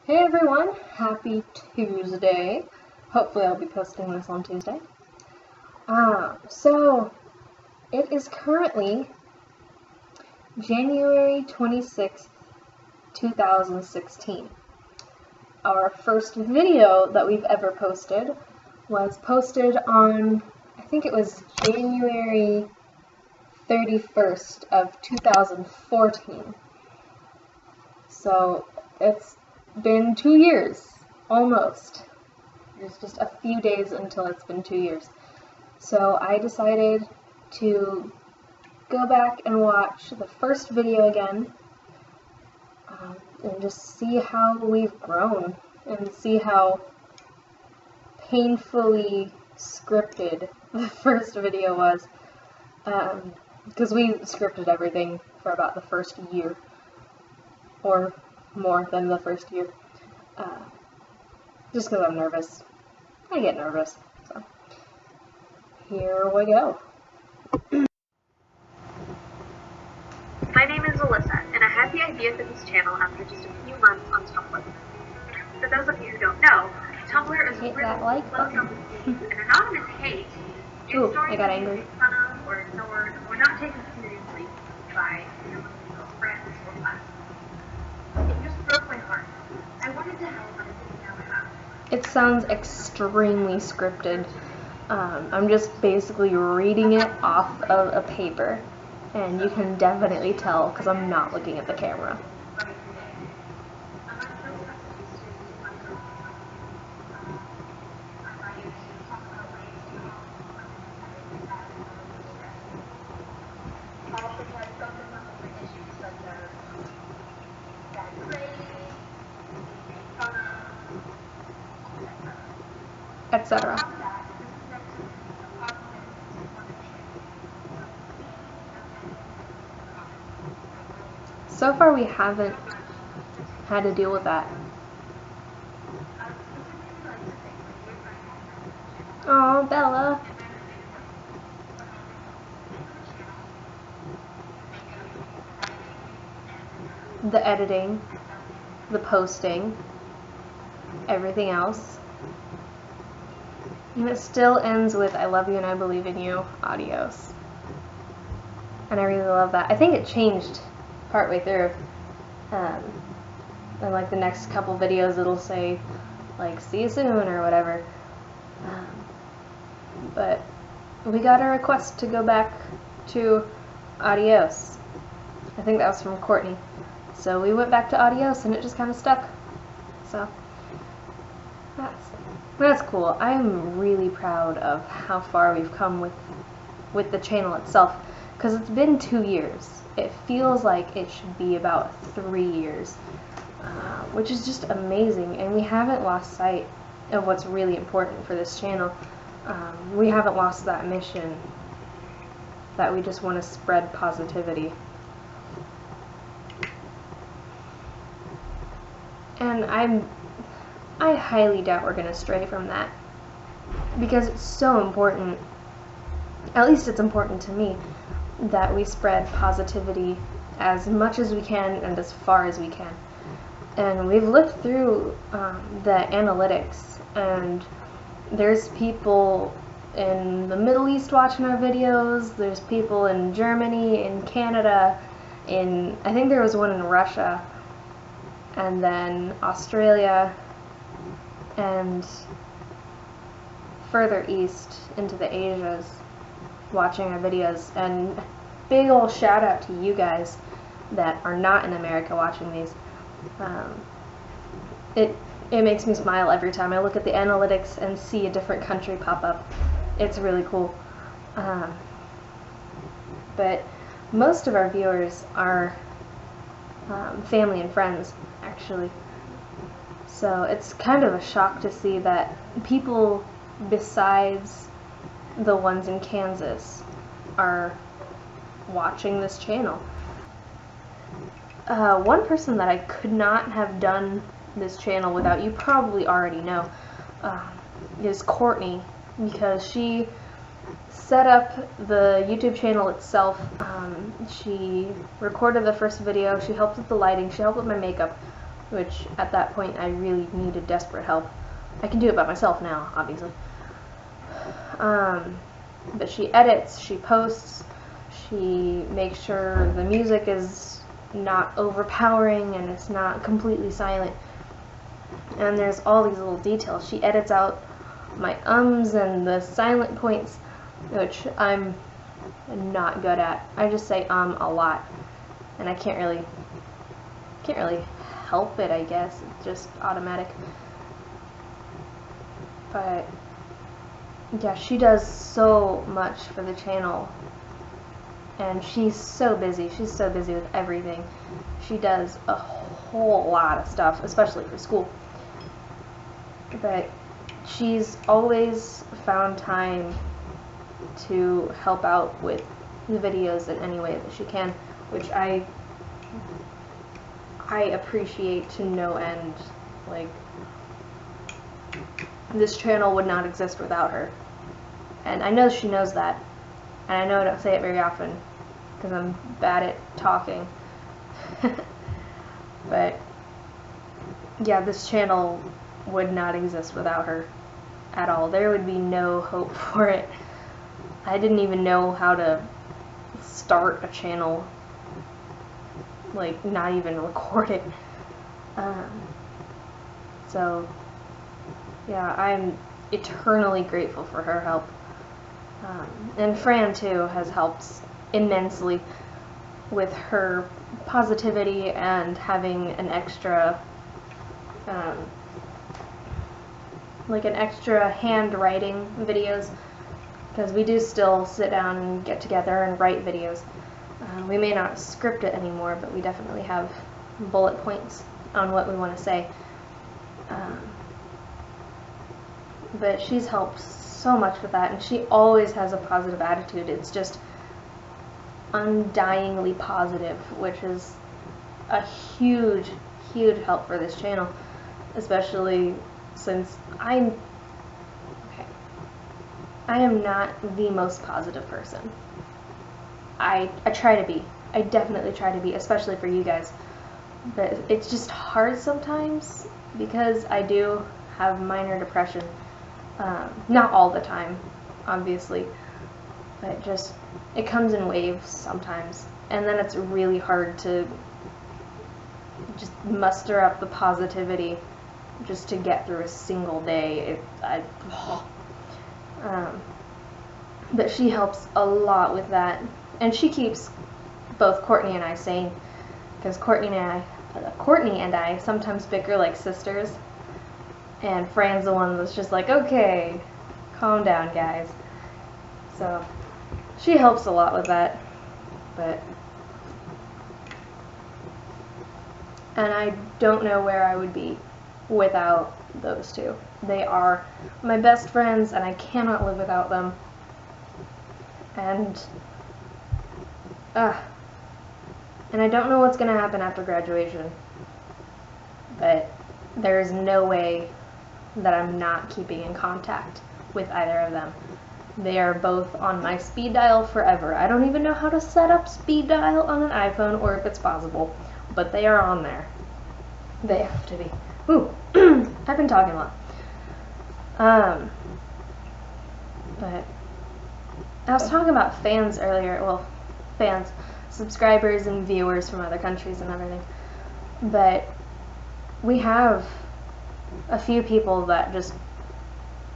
Hey everyone, happy Tuesday. Hopefully I'll be posting this on Tuesday. So it is currently January 26th, 2016. Our first video that we've ever posted was posted on, I think it was January 31st of 2014. So it's been 2 years, almost. There's just a few days until it's been 2 years. So I decided to go back and watch the first video again, and just see how we've grown, and see how painfully scripted the first video was, because we scripted everything for about the first year, or more than the first year, just because I'm nervous. I get nervous, so here we go. My name is Alyssa, and I had the idea for this channel after just a few months on Tumblr. For those of you who don't know, Tumblr is Hit really that like button. an anonymous hate. Ooh, I got angry. Made fun of or ignored or not taken seriously by friends or class. It just broke my heart. I wanted to help, but I didn't know how. It sounds extremely scripted. I'm just basically reading it off of a paper, and you can definitely tell because I'm not looking at the camera. Etc. So far we haven't had to deal with that. Oh, Bella. The editing, the posting, everything else. And it still ends with I love you and I believe in you, adios. And I really love that. I think it changed partway through. And like the next couple videos it'll say like see you soon or whatever. But we got a request to go back to Adios. I think that was from Courtney. So we went back to Adios and it just kind of stuck. So that's cool. I'm really proud of how far we've come with the channel itself, because it's been 2 years. It feels like it should be about 3 years, which is just amazing, and we haven't lost sight of what's really important for this channel. We haven't lost that mission that we just want to spread positivity. And I highly doubt we're going to stray from that, because it's so important, at least it's important to me, that we spread positivity as much as we can and as far as we can. And we've looked through the analytics, and there's people in the Middle East watching our videos, there's people in Germany, in Canada, I think there was one in Russia, and then Australia, and further east into the Asias watching our videos. And big ol' shout out to you guys that are not in America watching these. It makes me smile every time I look at the analytics and see a different country pop up. It's really cool. But most of our viewers are family and friends, actually. So it's kind of a shock to see that people besides the ones in Kansas are watching this channel. One person that I could not have done this channel without, you probably already know, is Courtney, because she set up the YouTube channel itself. She recorded the first video, she helped with the lighting, she helped with my makeup, which at that point I really needed desperate help. I can do it by myself now, obviously. But she edits, she posts, she makes sure the music is not overpowering and it's not completely silent. And there's all these little details. She edits out my ums and the silent points, which I'm not good at. I just say a lot, and I can't really help it, I guess. It's just automatic. But yeah, she does so much for the channel, and she's so busy. She's so busy with everything. She does a whole lot of stuff, especially for school. But she's always found time to help out with the videos in any way that she can, which I appreciate to no end. Like, this channel would not exist without her. And I know she knows that. And I know I don't say it very often because I'm bad at talking. But yeah, this channel would not exist without her at all. There would be no hope for it. I didn't even know how to start a channel, like not even record it. So yeah, I'm eternally grateful for her help. And Fran too has helped immensely with her positivity and having an extra like an extra handwriting videos, because we do still sit down and get together and write videos. We may not script it anymore, but we definitely have bullet points on what we want to say. But she's helped so much with that, and she always has a positive attitude. It's just undyingly positive, which is a huge, huge help for this channel, especially since I am not the most positive person. I try to be. I definitely try to be, especially for you guys. But it's just hard sometimes because I do have minor depression. Not all the time, obviously, but just it comes in waves sometimes, and then it's really hard to just muster up the positivity just to get through a single day. But she helps a lot with that, and she keeps both Courtney and I sane, because Courtney and I sometimes bicker like sisters, and Fran's the one that's just like, okay, calm down, guys. So she helps a lot with that. And I don't know where I would be without those two. They are my best friends, and I cannot live without them. And I don't know what's going to happen after graduation, but there is no way that I'm not keeping in contact with either of them. They are both on my speed dial forever. I don't even know how to set up speed dial on an iPhone, or if it's possible, but they are on there. They have to be. Ooh, I've been talking a lot. But I was talking about fans earlier. Well, fans, subscribers and viewers from other countries and everything. But we have a few people that just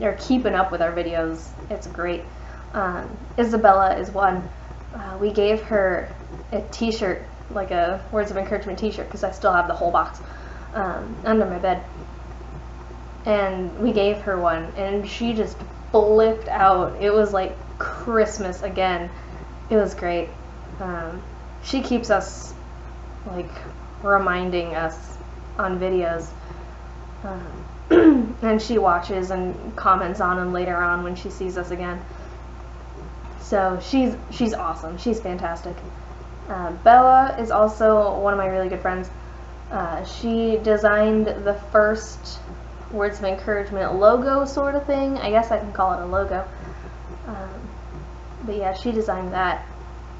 are keeping up with our videos. It's great. Isabella is one. We gave her a t-shirt, like a Words of Encouragement t-shirt, because I still have the whole box under my bed. And we gave her one, and she just flipped out. It was like Christmas again. It was great. She keeps us, like, reminding us on videos. And she watches and comments on them later on when she sees us again. So she's awesome. She's fantastic. Bella is also one of my really good friends. She designed the first Words of Encouragement logo sort of thing. I guess I can call it a logo. But yeah, she designed that,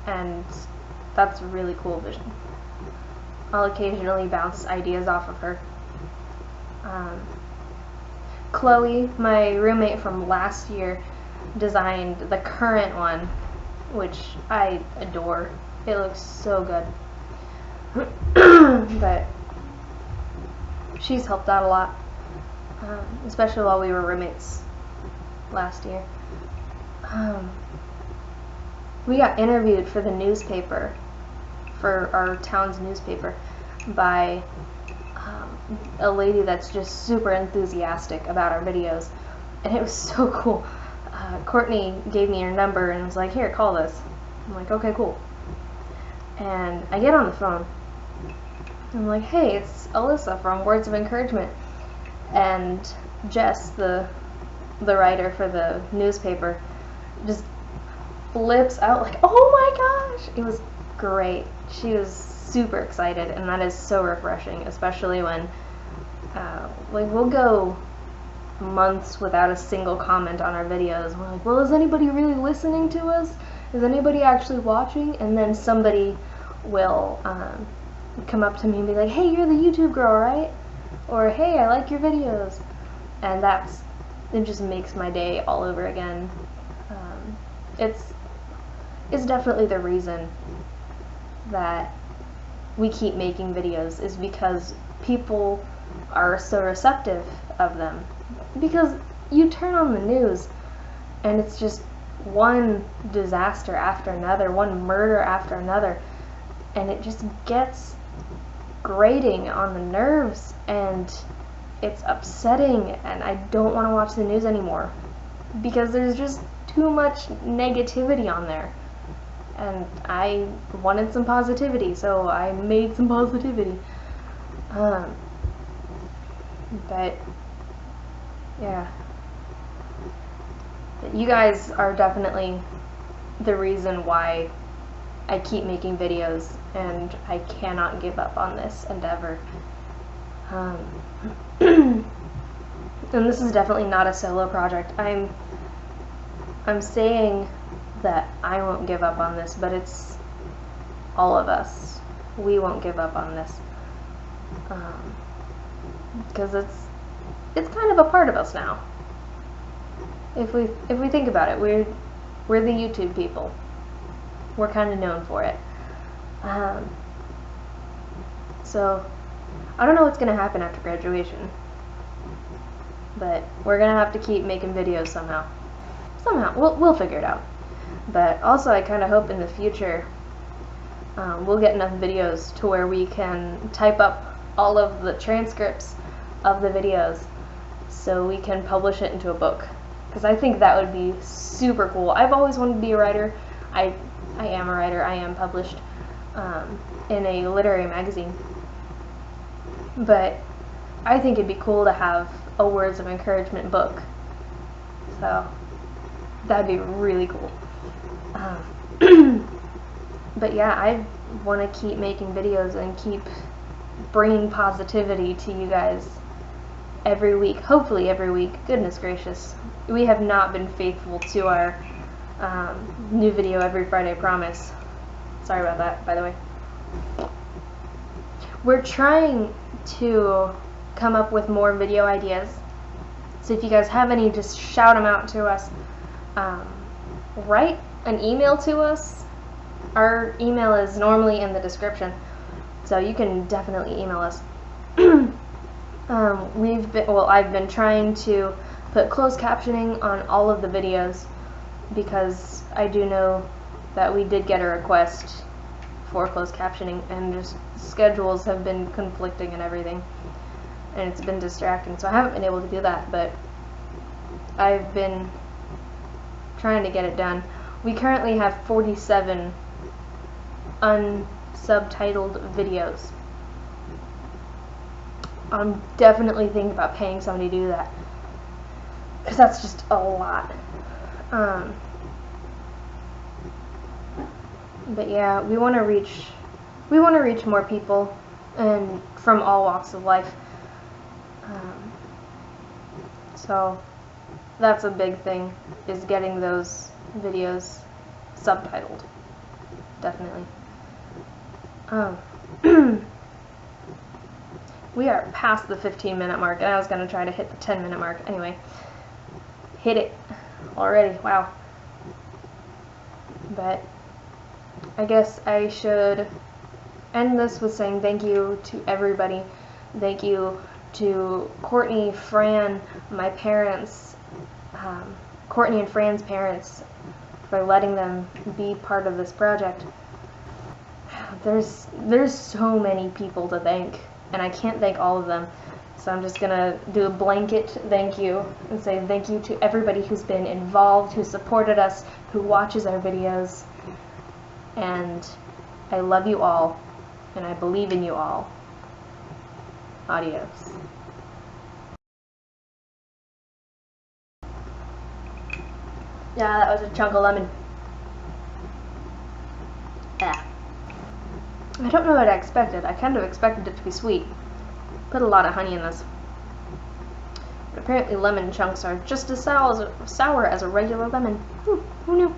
and that's a really cool vision. I'll occasionally bounce ideas off of her. Chloe, my roommate from last year, designed the current one, which I adore. It looks so good. But she's helped out a lot, especially while we were roommates last year. We got interviewed for the newspaper, for our town's newspaper, by a lady that's just super enthusiastic about our videos, and it was so cool. Courtney gave me her number and was like, here, call this. I'm like, okay, cool. And I get on the phone. I'm like, hey, it's Alyssa from Words of Encouragement. And Jess, the writer for the newspaper, just flips out like, oh my gosh! It was great. She was super excited, and that is so refreshing, especially when like we'll go months without a single comment on our videos. We're like, well, is anybody really listening to us? Is anybody actually watching? And then somebody will come up to me and be like, hey, you're the YouTube girl, right? Or, hey, I like your videos. And it just makes my day all over again. It's definitely the reason that we keep making videos, is because people are so receptive of them. Because you turn on the news and it's just one disaster after another, one murder after another, and it just gets grating on the nerves, and it's upsetting, and I don't want to watch the news anymore because there's just too much negativity on there, and I wanted some positivity, so I made some positivity. But yeah, you guys are definitely the reason why I keep making videos, and I cannot give up on this endeavor. And this is definitely not a solo project. I'm saying that I won't give up on this, but it's all of us. We won't give up on this, because it's kind of a part of us now. If we think about it, we're the YouTube people. We're kind of known for it. So I don't know what's gonna happen after graduation, but we're gonna have to keep making videos somehow. We'll figure it out. But also, I kind of hope in the future we'll get enough videos to where we can type up all of the transcripts of the videos so we can publish it into a book, because I think that would be super cool. I've always wanted to be a writer. I am a writer. I am published in a literary magazine, but I think it'd be cool to have a Words of Encouragement book. So that'd be really cool. But yeah, I want to keep making videos and keep bringing positivity to you guys every week, hopefully every week. Goodness gracious, we have not been faithful to our new video every Friday promise. Sorry about that, by the way. We're trying to come up with more video ideas, so if you guys have any, just shout them out to us. Write an email to us. Our email is normally in the description, so you can definitely email us. I've been trying to put closed captioning on all of the videos, because I do know that we did get a request for closed captioning, and just schedules have been conflicting and everything, and it's been distracting, so I haven't been able to do that, but I've been trying to get it done. We currently have 47 unsubtitled videos. I'm definitely thinking about paying somebody to do that, because that's just a lot. But yeah, we want to reach more people, and from all walks of life. So that's a big thing, is getting those videos subtitled. Definitely. We are past the 15-minute mark, and I was going to try to hit the 10-minute mark. Anyway, hit it already. Wow. But I guess I should end this with saying thank you to everybody. Thank you to Courtney, Fran, my parents, Courtney and Fran's parents, for letting them be part of this project. There's so many people to thank, and I can't thank all of them. So I'm just gonna do a blanket thank you and say thank you to everybody who's been involved, who supported us, who watches our videos, and I love you all, and I believe in you all. Adios. Yeah, that was a chunk of lemon. Yeah. I don't know what I expected. I kind of expected it to be sweet. Put a lot of honey in this. But apparently lemon chunks are just as sour as a regular lemon. Who knew?